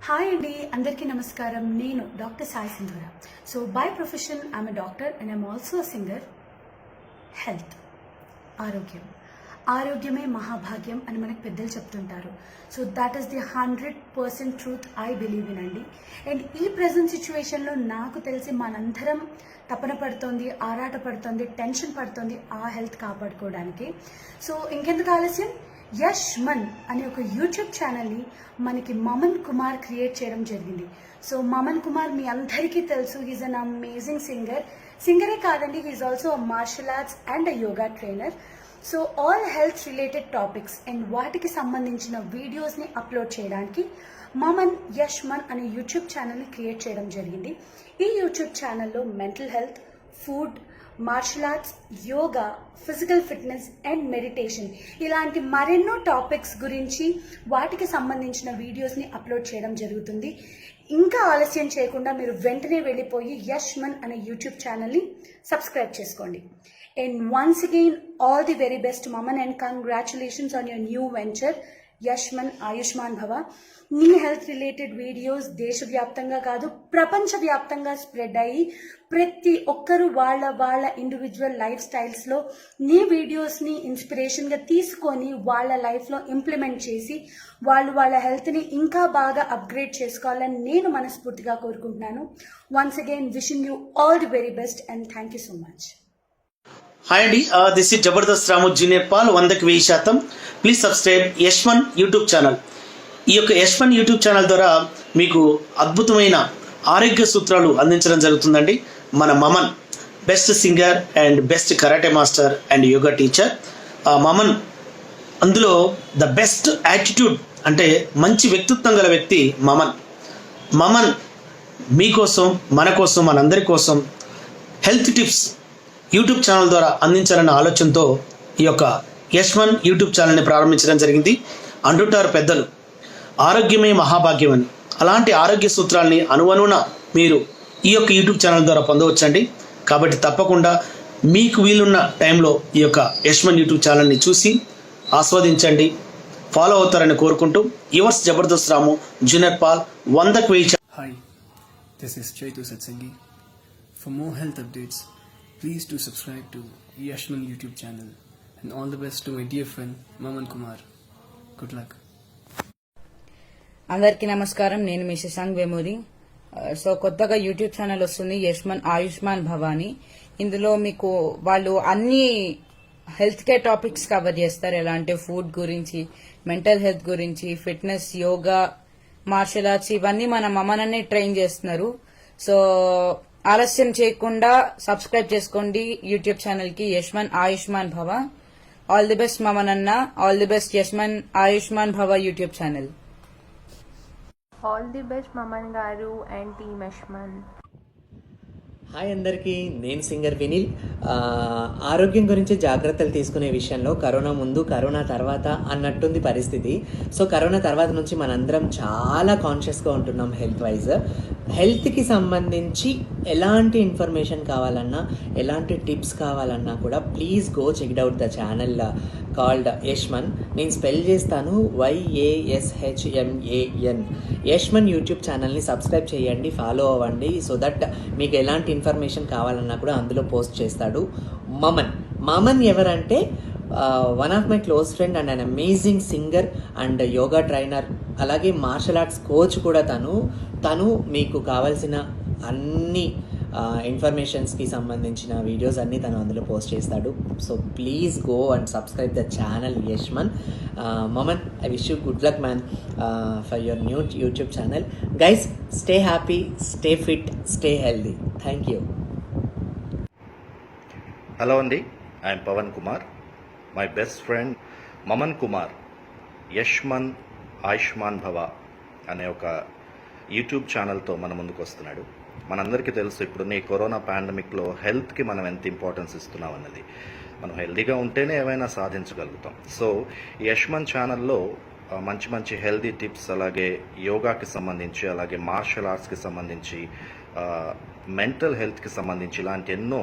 Hi అండి, అందరికీ నమస్కారం. నేను doctor Sai Sindhura. So by profession I'm a doctor and I'm also a singer. Health, ఆరోగ్యమే మహాభాగ్యం అని మనకు పెద్దలు చెప్తుంటారు. So that is the 100% truth I believe in అండి. అండ్ ఈ ప్రజెంట్ సిచ్యువేషన్లో నాకు తెలిసి మనందరం తపన పడుతోంది, ఆరాట పడుతోంది, టెన్షన్ పడుతోంది ఆ హెల్త్ కాపాడుకోవడానికి. సో ఇంకెందుకు ఆలస్యం, యష్ మన్ అనే ఒక యూట్యూబ్ ఛానల్ని మనకి మమన్ కుమార్ క్రియేట్ చేయడం జరిగింది. సో మమన్ కుమార్ మీ అందరికీ తెలుసు, హీజ్ అన్ అమేజింగ్ సింగరే కాదండి, he's also a martial arts and a yoga trainer. So all health related topics and వాటికి సంబంధించిన వీడియోస్ని అప్లోడ్ చేయడానికి మమన్ యష్ మన్ అనే యూట్యూబ్ ఛానల్ని క్రియేట్ చేయడం జరిగింది. ఈ యూట్యూబ్ ఛానల్లో mental health, food, martial arts, yoga, physical fitness and meditation ఇలాంటి మరెన్నో టాపిక్స్ గురించి వాటికి సంబంధించిన వీడియోస్ని అప్లోడ్ చేయడం జరుగుతుంది. ఇంకా ఆలస్యం చేయకుండా మీరు వెంటనే వెళ్ళిపోయి యష్ మన్ అనే యూట్యూబ్ ఛానల్ని సబ్స్క్రైబ్ చేసుకోండి. And once again all the very best Maman and congratulations on your new venture Yashman ఆయుష్మాన్ భవ. నీ హెల్త్ రిలేటెడ్ వీడియోస్ దేశవ్యాప్తంగా కాదు ప్రపంచవ్యాప్తంగా స్ప్రెడ్ అయ్యి ప్రతి ఒక్కరూ వాళ్ళ ఇండివిజువల్ లైఫ్ స్టైల్స్లో నీ వీడియోస్ని ఇన్స్పిరేషన్గా తీసుకొని వాళ్ళ లైఫ్లో ఇంప్లిమెంట్ చేసి వాళ్ళ హెల్త్ని ఇంకా బాగా అప్గ్రేడ్ చేసుకోవాలని నేను మనస్ఫూర్తిగా కోరుకుంటున్నాను. Once again wishing you all the very best and thank you so much. Hi అండి, this is Jabardasth Ramu junior Paul 100%. Please subscribe Yashman YouTube channel. ఈ యొక్క యష్ మన్ యూట్యూబ్ ఛానల్ ద్వారా మీకు అద్భుతమైన ఆరోగ్య సూత్రాలు అందించడం జరుగుతుందండి. మన Maman best singer and best karate master and yoga teacher. Maman అందులో ద బెస్ట్ యాటిట్యూడ్ అంటే మంచి వ్యక్తిత్వం గల వ్యక్తి మమన్ మీకోసం, మన కోసం, మనందరి కోసం హెల్త్ టిప్స్ యూట్యూబ్ ఛానల్ ద్వారా అందించాలన్న ఆలోచనతో ఈ యొక్క యష్ మన్ యూట్యూబ్ ఛానల్ని ప్రారంభించడం జరిగింది. అంటుంటారు పెద్దలు, ఆరోగ్యమే మహాభాగ్యం అని. అలాంటి ఆరోగ్య సూత్రాల్ని అనువనున మీరు ఈ యొక్క యూట్యూబ్ ఛానల్ ద్వారా పొందవచ్చండి. కాబట్టి తప్పకుండా మీకు వీలున్న టైంలో ఈ యొక్క యష్ మన్ యూట్యూబ్ ఛానల్ని చూసి ఆస్వాదించండి, ఫాలో అవుతారని కోరుకుంటూ yours Jabardasth Ramu junior Paul 100%. Hi, this is Chaitu Satsangi. For more health updates, please do subscribe to Yashman YouTube channel. And all the best to my dear friend Maman Kumar. Good luck. అందరికీ నమస్కారం, నేను మీ Shashank Vemuri. So కొత్తగా YouTube channel వస్తుంది యష్మన్ ఆయుష్మాన్ భవాని. ఇందులో మీకు వాళ్ళు అన్ని health care topics cover చేస్తారు. ఎలా అంటే ఫుడ్ గురించి, మెంటల్ హెల్త్ గురించి, ఫిట్నెస్, యోగా, మార్షల్ ఆర్ట్స్ ఇవన్నీ మన మమన్ అనే ట్రైన్ చేస్తున్నారు. సో ఆలస్యం చేయకుండా సబ్స్క్రైబ్ చేసుకోండి యూట్యూబ్ ఛానల్ కి యష్మన్ ఆయుష్మాన్ భవ. ఆల్ ది బెస్ట్ మమన్ అన్న, ఆల్ ది బెస్ట్ యష్మన్ ఆయుష్మాన్ భవ YouTube channel. All the best Maman గారు అండ్ టీమ్ యష్మన్. హాయ్ అందరికీ, నేను సింగర్ వినిల్. ఆరోగ్యం గురించి జాగ్రత్తలు తీసుకునే విషయంలో కరోనా ముందు, కరోనా తర్వాత అన్నట్టుంది పరిస్థితి. సో కరోనా తర్వాత నుంచి మనందరం చాలా కాన్షియస్గా ఉంటున్నాం హెల్త్ వైజ్. హెల్త్కి సంబంధించి ఎలాంటి ఇన్ఫర్మేషన్ కావాలన్నా, ఎలాంటి టిప్స్ కావాలన్నా కూడా please go check out the channel called Yashman. నేను స్పెల్ చేస్తాను, YASHMAN. యష్మన్ యూట్యూబ్ ఛానల్ని సబ్స్క్రైబ్ చేయండి, ఫాలో అవ్వండి. సో దట్ మీకు ఎలాంటి ఇన్ఫర్మేషన్ కావాలన్నా కూడా అందులో పోస్ట్ చేస్తాడు. మమన్ ఎవరంటే one of my close friend and an amazing singer and yoga trainer, అలాగే మార్షల్ ఆర్ట్స్ కోచ్ కూడా తను మీకు కావాల్సిన అన్ని ఇన్ఫర్మేషన్స్కి సంబంధించిన వీడియోస్ అన్నీ తను అందులో పోస్ట్ చేస్తాడు. So please go and subscribe the channel Yashman. Maman, I wish you good luck man for your new YouTube channel. Guys, stay happy, stay fit, stay healthy. Thank you. Hello అండి, I'm Pavan Kumar. My best friend Maman Kumar Yashman ఆయుష్మాన్ భవ అనే ఒక YouTube ఛానల్తో మన ముందుకు వస్తున్నాడు. మనందరికీ తెలుసు, ఇప్పుడున్న ఈ కరోనా పాండమిక్లో హెల్త్కి మనం ఎంత ఇంపార్టెన్స్ ఇస్తున్నాం అన్నది. మనం హెల్తీగా ఉంటేనే ఏమైనా సాధించగలుగుతాం. సో యష్మన్ ఛానల్లో మంచి మంచి హెల్తీ టిప్స్, అలాగే యోగాకి సంబంధించి, అలాగే మార్షల్ ఆర్ట్స్కి సంబంధించి, మెంటల్ హెల్త్కి సంబంధించి ఇలాంటి ఎన్నో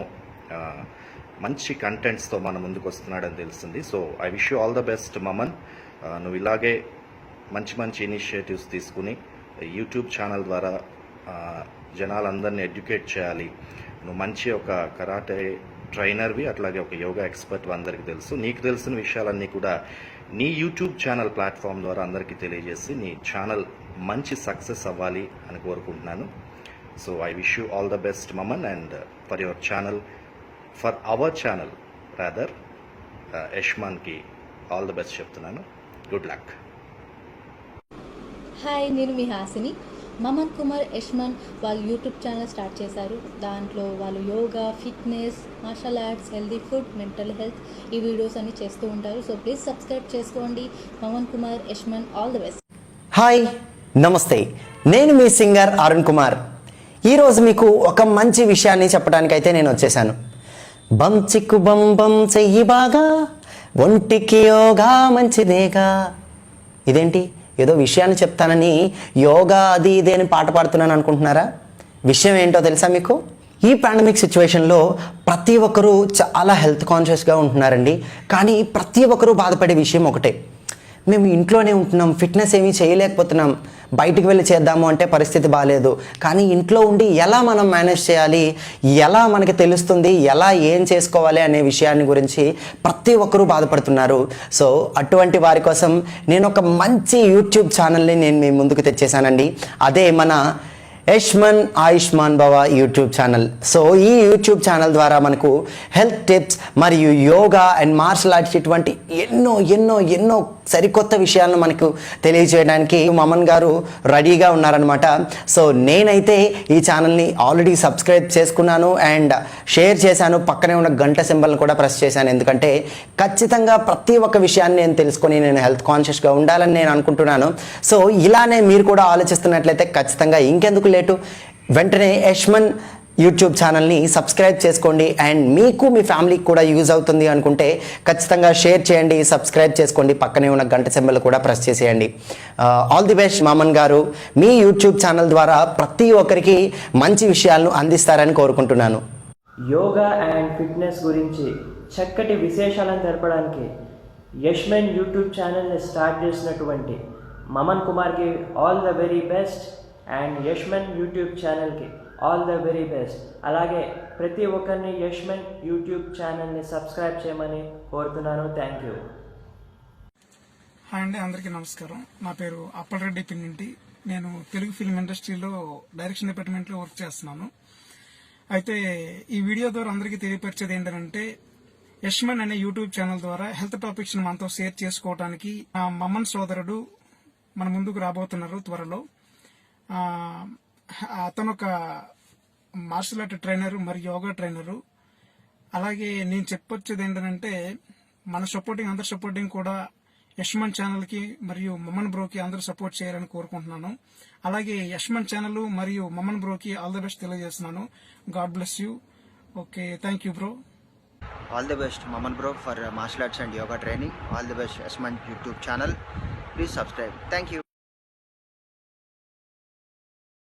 మంచి కంటెంట్స్తో మన ముందుకు వస్తున్నాడని తెలిసింది. So I wish you all the best Maman. నువ్వు ఇలాగే మంచి మంచి ఇనిషియేటివ్స్ తీసుకుని యూట్యూబ్ ఛానల్ ద్వారా జనాలందరినీ ఎడ్యుకేట్ చేయాలి. నువ్వు మంచి ఒక కరాటే ట్రైనర్వి, అట్లాగే ఒక యోగా ఎక్స్పర్ట్ అందరికీ తెలుసు. నీకు తెలిసిన విషయాలన్నీ కూడా నీ యూట్యూబ్ ఛానల్ ప్లాట్ఫామ్ ద్వారా అందరికీ తెలియజేసి నీ ఛానల్ మంచి సక్సెస్ అవ్వాలి అని కోరుకుంటున్నాను. So I wish you all the best Maman, and for your channel, for our channel rather యష్మాన్కి ఆల్ ద బెస్ట్ చెప్తున్నాను. Good luck. హాయ్, నేను మీ హాసిని. మమన్ కుమార్ యష్మన్ వాళ్ళు యూట్యూబ్ ఛానల్ స్టార్ట్ చేశారు. దాంట్లో వాళ్ళు yoga, fitness, martial arts, healthy food, mental health ఈ videos అన్ని చేస్తూ ఉంటారు. సో ప్లీజ్ సబ్స్క్రైబ్ చేసుకోండి. Maman Kumar Yashman, all the best. Hi, నమస్తే. నేను మీ సింగర్ అరుణ్ కుమార్. ఈరోజు మీకు ఒక మంచి విషయాన్ని చెప్పడానికైతే నేను వచ్చేసాను. బం చిక్కు బం బం చెయ్యి బాగా, ఒంటికి యోగా మంచిదేగా. ఇదేంటి ఏదో విషయాన్ని చెప్తానని యోగా అది ఇదే అని పాట పాడుతున్నాను అనుకుంటున్నారా? విషయం ఏంటో తెలుసా మీకు? ఈ పాండమిక్ సిచ్యువేషన్లో ప్రతి ఒక్కరూ చాలా హెల్త్ కాన్షియస్గా ఉంటున్నారండి. కానీ ప్రతి ఒక్కరూ బాధపడే విషయం ఒకటే, మేము ఇంట్లోనే ఉంటున్నాం, ఫిట్నెస్ ఏమీ చేయలేకపోతున్నాం, బయటికి వెళ్ళి చేద్దాము అంటే పరిస్థితి బాగాలేదు. కానీ ఇంట్లో ఉండి ఎలా మనం మేనేజ్ చేయాలి, ఎలా మనకి తెలుస్తుంది, ఎలా ఏం చేసుకోవాలి అనే విషయాన్ని గురించి ప్రతి ఒక్కరూ బాధపడుతున్నారు. సో అటువంటి వారి కోసం నేను ఒక మంచి యూట్యూబ్ ఛానల్ని నేను మీ ముందుకు తెచ్చేసానండి. అదే మన యష్మన్ ఆయుష్మాన్ భవ యూట్యూబ్ ఛానల్. సో ఈ యూట్యూబ్ ఛానల్ ద్వారా మనకు హెల్త్ టిప్స్ మరియు యోగా అండ్ మార్షల్ ఆర్ట్స్ ఇటువంటి ఎన్నో ఎన్నో ఎన్నో సరికొత్త విషయాలను మనకు తెలియజేయడానికి మమన్ గారు రెడీగా ఉన్నారనమాట. సో నేనైతే ఈ ఛానల్ని ఆల్రెడీ సబ్స్క్రైబ్ చేసుకున్నాను అండ్ షేర్ చేశాను. పక్కనే ఉన్న గంట సింబల్ని కూడా ప్రెస్ చేశాను. ఎందుకంటే ఖచ్చితంగా ప్రతి ఒక్క విషయాన్ని నేను తెలుసుకొని నేను హెల్త్ కాన్షియస్గా ఉండాలని నేను అనుకుంటున్నాను. సో ఇలానే మీరు కూడా ఆలోచిస్తున్నట్లయితే ఖచ్చితంగా ఇంకెందుకు లేటు, వెంటనే యష్మన్ యూట్యూబ్ ఛానల్ని సబ్స్క్రైబ్ చేసుకోండి. అండ్ మీకు మీ ఫ్యామిలీకి కూడా యూజ్ అవుతుంది అనుకుంటే ఖచ్చితంగా షేర్ చేయండి, సబ్స్క్రైబ్ చేసుకోండి, పక్కనే ఉన్న గంట సింబల్ కూడా ప్రెస్ చేసేయండి. ఆల్ ది బెస్ట్ మమన్ గారు. మీ యూట్యూబ్ ఛానల్ ద్వారా ప్రతి ఒక్కరికి మంచి విషయాలను అందిస్తారని కోరుకుంటున్నాను. యోగా అండ్ ఫిట్నెస్ గురించి చక్కటి విశేషాలను తెలపడానికి యష్మన్ యూట్యూబ్ ఛానల్ని స్టార్ట్ చేసినటువంటి మమన్ కుమార్కి all the very best, and Yashman YouTube ఛానల్కి ఆల్ ద వెరీ బెస్ట్. అలాగే ప్రతి ఒక్కరిని యష్మన్ యూట్యూబ్ ఛానల్ని సబ్స్క్రైబ్ చేయమని కోరుతున్నాను. Thank you. హాయ్ అండి, అందరికీ నమస్కారం. నా పేరు అప్పలరెడ్డి పిన్నింటి. నేను తెలుగు ఫిల్మ్ ఇండస్ట్రీలో డైరెక్షన్ డిపార్ట్మెంట్లో వర్క్ చేస్తున్నాను. అయితే ఈ వీడియో ద్వారా అందరికీ తెలియపరిచేది ఏంటంటే, యష్మన్ అనే యూట్యూబ్ ఛానల్ ద్వారా హెల్త్ టాపిక్స్ ని మనతో షేర్ చేసుకోవడానికి నా మమన్ సోదరుడు మన ముందుకు రాబోతున్నారు త్వరలో. అతను ఒక మార్షల్ ఆర్ట్ ట్రైనరు మరియు యోగా ట్రైనరు. అలాగే నేను చెప్పొచ్చేది ఏంటంటే, మన సపోర్టింగ్ అందరి సపోర్టింగ్ కూడా యష్మన్ ఛానల్కి మరియు మమన్ బ్రోకి అందరూ సపోర్ట్ చేయాలని కోరుకుంటున్నాను. అలాగే యష్మన్ ఛానల్ మరియు మమన్ బ్రోకి ఆల్ ది బెస్ట్ తెలియజేస్తున్నాను. God bless you. Okay, thank you bro. All the best Maman bro for martial arts and yoga training. All the best Yashman YouTube channel. Please subscribe. Thank you.